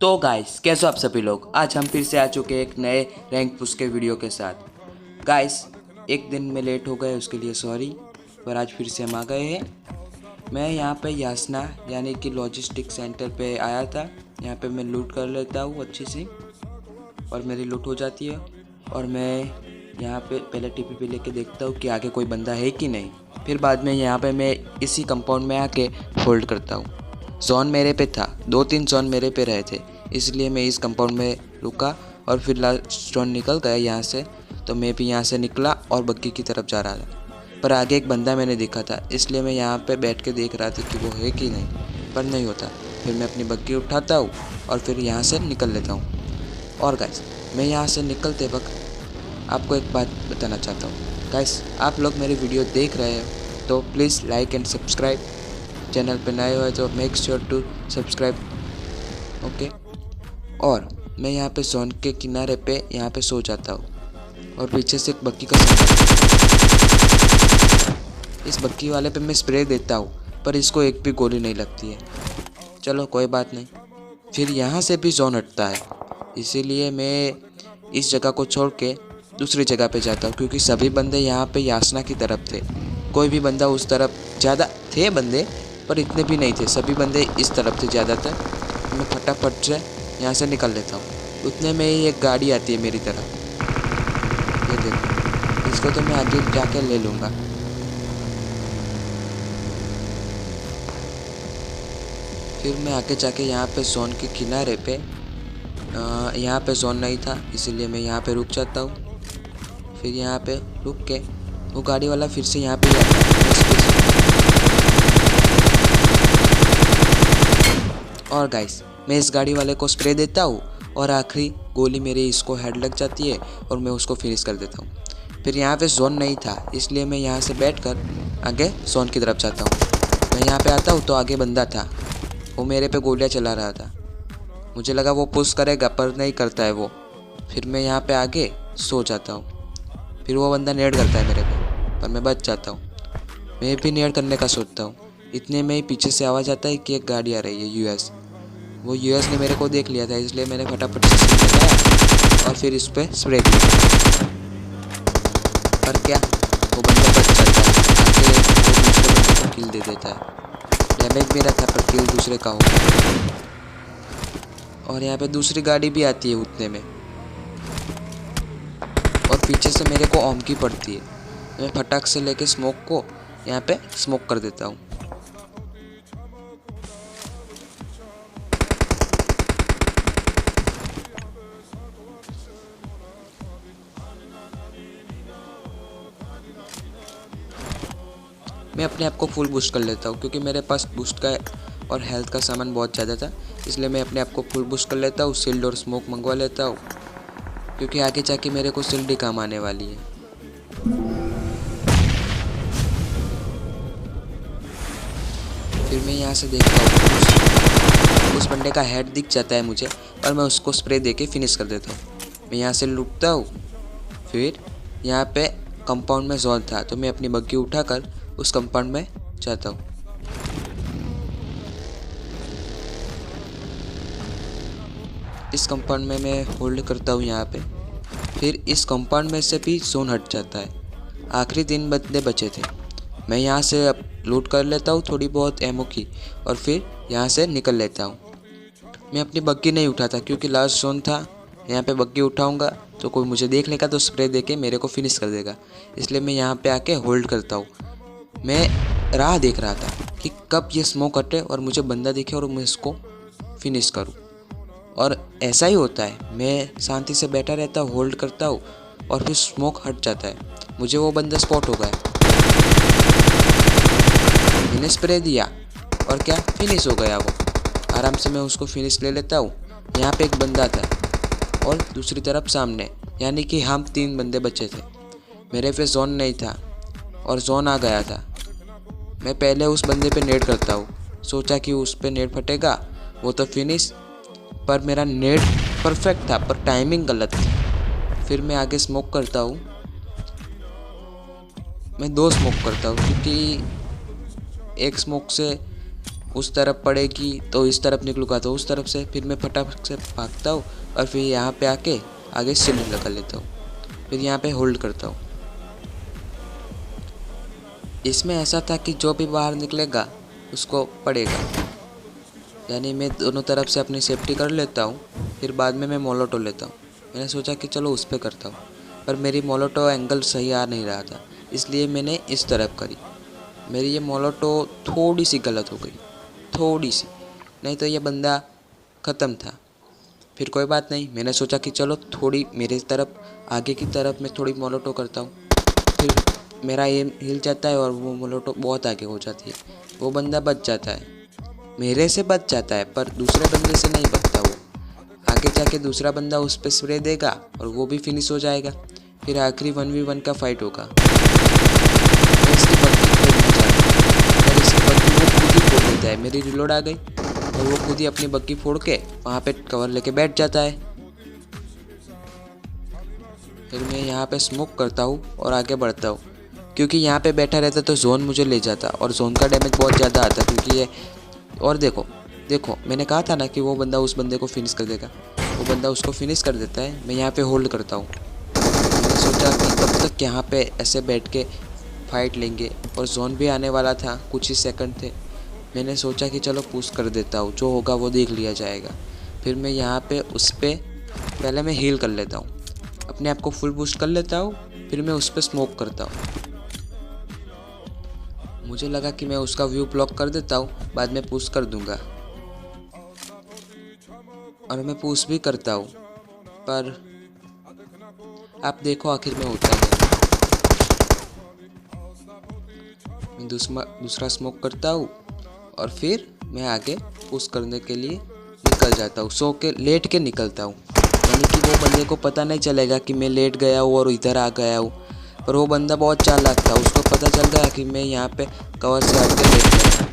तो गाइस कैसे हो आप सभी लोग। आज हम फिर से आ चुके हैं एक नए रैंक पुश के वीडियो के साथ। गाइस एक दिन में लेट हो गए उसके लिए सॉरी, पर आज फिर से हम आ गए हैं। मैं यहाँ पे यासना यानी कि लॉजिस्टिक सेंटर पे आया था। यहाँ पे मैं लूट कर लेता हूँ अच्छी सी और मेरी लूट हो जाती है। और मैं यहाँ पे पहले टीपी पे लेके देखता हूँ कि आगे कोई बंदा है कि नहीं। फिर बाद में यहाँ पे मैं इसी कंपाउंड में आके होल्ड करता हूँ। जोन मेरे पे था, 2-3 जोन मेरे पे रहे थे, इसलिए मैं इस कंपाउंड में रुका और फिर लास्ट जोन निकल गया यहाँ से। तो मैं भी यहाँ से निकला और बग्गी की तरफ जा रहा था, पर आगे एक बंदा मैंने देखा था, इसलिए मैं यहाँ पे बैठ के देख रहा था कि वो है कि नहीं, पर नहीं होता। फिर मैं अपनी बग्गी उठाता हूँ और फिर यहाँ से निकल लेता हूँ। और गाइस मैं यहाँ से निकलते वक्त आपको एक बात बताना चाहता हूँ। गाइस आप लोग मेरी वीडियो देख रहे हैं तो please like and subscribe. Channel पे नए हो तो make sure to subscribe, okay. और मैं यहाँ पे जोन के किनारे पे यहाँ पे सो जाता हूँ और पीछे से एक बग्गी का इस बग्गी वाले पे मैं स्प्रे देता हूँ, पर इसको एक भी गोली नहीं लगती है। चलो कोई बात नहीं। फिर यहाँ से भी जोन हटता है, इसीलिए मैं इस जगह को छोड़ के दूसरी जगह पे जाता हूँ, क्योंकि सभी बंदे यहाँ पे यासना की तरफ थे। कोई भी बंदा उस तरफ, ज़्यादा थे बंदे पर इतने भी नहीं थे, सभी बंदे इस तरफ थे ज़्यादातर। मैं फटाफट से यहाँ से निकल लेता हूँ। उतने में ही एक गाड़ी आती है मेरी तरफ, ये देखो, इसको तो मैं आगे जाके ले लूँगा। फिर मैं आगे जाके यहाँ पे जोन के किनारे पे, यहाँ पे जोन नहीं था इसीलिए मैं यहाँ पे रुक जाता हूँ। फिर यहाँ पे रुक के वो गाड़ी वाला फिर से यहाँ पे आता है। और गाइस मैं इस गाड़ी वाले को स्प्रे देता हूँ और आखिरी गोली मेरी इसको हेड लग जाती है और मैं उसको फिनिश कर देता हूँ। फिर यहाँ पे जोन नहीं था, इसलिए मैं यहाँ से बैठकर आगे जोन की तरफ जाता हूँ। मैं यहाँ पे आता हूँ तो आगे बंदा था, वो मेरे पे गोलियाँ चला रहा था। मुझे लगा वो पुश करेगा पर नहीं करता है वो। फिर मैं यहाँ पे आगे सो जाता हूँ। फिर वो बंदा नेड करता है मेरे पे, पर मैं बच जाता हूँ। मैं भी नेड करने का सोचता हूँ, इतने में ही पीछे से आवाज़ आता है कि एक गाड़ी आ रही है यूएस। वो यूएस ने मेरे को देख लिया था, इसलिए मैंने फटाफट से स्प्रे लगाया और फिर इस पर स्प्रे किया। पर क्या, वो बंदा बच जाता है, आके वो दूसरे बंदे को किल दे देता है। डैमेज मेरा था पर किल दूसरे का हो गया। और यहाँ पे दूसरी गाड़ी भी आती है उतने में, और पीछे से मेरे को ओम की पड़ती है। मैं फटाक से लेके स्मोक को यहाँ पे स्मोक कर देता हूँ। मैं अपने आप को फुल बूस्ट कर लेता हूँ, क्योंकि मेरे पास बूस्ट का और हेल्थ का सामान बहुत ज़्यादा था, इसलिए मैं अपने आप को फुल बूस्ट कर लेता हूँ। शील्ड और स्मोक मंगवा लेता हूँ, क्योंकि आगे जाके मेरे को शील्ड ही काम आने वाली है। फिर मैं यहाँ से देखता हूँ उस बंदे का हेड दिख जाता है मुझे, और मैं उसको स्प्रे देके फिनिश कर देता हूँ। मैं यहाँ से लूटता हूँ। फिर यहाँ पे कंपाउंड में जोन था, तो मैं अपनी बग्गी उठाकर उस कंपाउंड में जाता हूँ। इस कंपाउंड में मैं होल्ड करता हूँ यहाँ पे। फिर इस कंपाउंड में से भी जोन हट जाता है। आखिरी 3 बंदे बचे थे। मैं यहाँ से अब लूट कर लेता हूँ थोड़ी बहुत एमो की, और फिर यहाँ से निकल लेता हूँ। मैं अपनी बग्गी नहीं उठाता, क्योंकि लास्ट जोन था। यहाँ पे बग्गी उठाऊँगा तो कोई मुझे देख लेगा तो स्प्रे देके मेरे को फिनिश कर देगा, इसलिए मैं यहाँ पे आके होल्ड करता हूँ। मैं राह देख रहा था कि कब ये स्मोक हटे और मुझे बंदा दिखे और मैं इसको फिनिश करूँ, और ऐसा ही होता है। मैं शांति से बैठा रहता हूँ, होल्ड करता हूँ, और फिर स्मोक हट जाता है। मुझे वो बंदा स्पॉट हो गया, मैंने स्प्रे दिया और क्या, फिनिश हो गया वो। आराम से मैं उसको फिनिश ले लेता हूँ। यहाँ पे एक बंदा था और दूसरी तरफ सामने, यानी कि हम 3 बंदे बचे थे। मेरे पे जोन नहीं था और जोन आ गया था। मैं पहले उस बंदे पे नेट करता हूँ, सोचा कि उस पे नेट फटेगा, वो तो फिनिश। पर मेरा नेट परफेक्ट था, पर टाइमिंग गलत थी। फिर मैं आगे स्मोक करता हूँ। मैं 2 स्मोक करता हूँ, क्योंकि एक स्मोक से उस तरफ पड़ेगी तो इस तरफ निकलूँगा तो उस तरफ से, फिर मैं फटाफट से भागता हूँ और फिर यहाँ पे आके आगे सिलेंड लगा लेता हूँ, फिर यहाँ पे होल्ड करता हूँ। इसमें ऐसा था कि जो भी बाहर निकलेगा उसको पड़ेगा, यानी मैं दोनों तरफ से अपनी सेफ्टी कर लेता हूँ। फिर बाद में मैं मोलोटो लेता हूँ। मैंने सोचा कि चलो उस पर करता हूँ, पर मेरी मोलोटो एंगल सही आ नहीं रहा था, इसलिए मैंने इस तरफ करी। मेरी ये मोलोटो थोड़ी सी गलत हो गई, थोड़ी सी, नहीं तो ये बंदा ख़त्म था। फिर कोई बात नहीं, मैंने सोचा कि चलो थोड़ी मेरे तरफ आगे की तरफ मैं थोड़ी मोलोटो करता हूँ, फिर मेरा एम हिल जाता है और वो मोलोटो बहुत आगे हो जाती है। वो बंदा बच जाता है, मेरे से बच जाता है, पर दूसरे बंदे से नहीं बचता। वो आगे जाके दूसरा बंदा उस पर स्प्रे देगा और वो भी फिनिश हो जाएगा। फिर आखिरी 1v1 का फाइट होगा। मैं इसकी बग्गी फोड़ना चाहता हूँ और इसकी बग्गी वो खुद ही फोड़ देता है। मेरी रिलोड आ गई और वो खुद ही अपनी बग्गी फोड़ के वहाँ पे कवर लेके बैठ जाता है। फिर मैं यहाँ पे स्मोक करता हूँ और आगे बढ़ता हूँ, क्योंकि यहाँ पे बैठा रहता तो जोन मुझे ले जाता और जोन का डैमेज बहुत ज़्यादा आता, क्योंकि ये और देखो देखो मैंने कहा था ना कि वो बंदा उस बंदे को फिनिश कर देगा। वो बंदा उसको फिनिश कर देता है। मैं यहाँ पे होल्ड करता हूँ। मैंने सोचा कि कब तक यहाँ पे ऐसे बैठ के फाइट लेंगे, और जोन भी आने वाला था, कुछ ही सेकंड थे। मैंने सोचा कि चलो पुश कर देता हूँ, जो होगा वो देख लिया जाएगा। फिर मैं यहाँ पे उस पर पहले मैं हील कर लेता हूँ, अपने आप को फुल बूस्ट कर लेता हूँ, फिर मैं उस पर स्मोक करता हूँ। मुझे लगा कि मैं उसका व्यू ब्लॉक कर देता हूँ, बाद में पुश कर दूंगा, और मैं पुश भी करता हूँ, पर आप देखो आखिर में होता है। मैं दूसरा स्मोक करता हूँ और फिर मैं आगे पुश करने के लिए निकल जाता हूँ। सो के लेट के निकलता हूँ, यानी कि वो बंदे को पता नहीं चलेगा कि मैं लेट गया हूँ और इधर आ गया हूँ। पर वो बंदा बहुत चालाक था, उसको पता चल गया कि मैं यहाँ पे कवर से हट के लेट गया।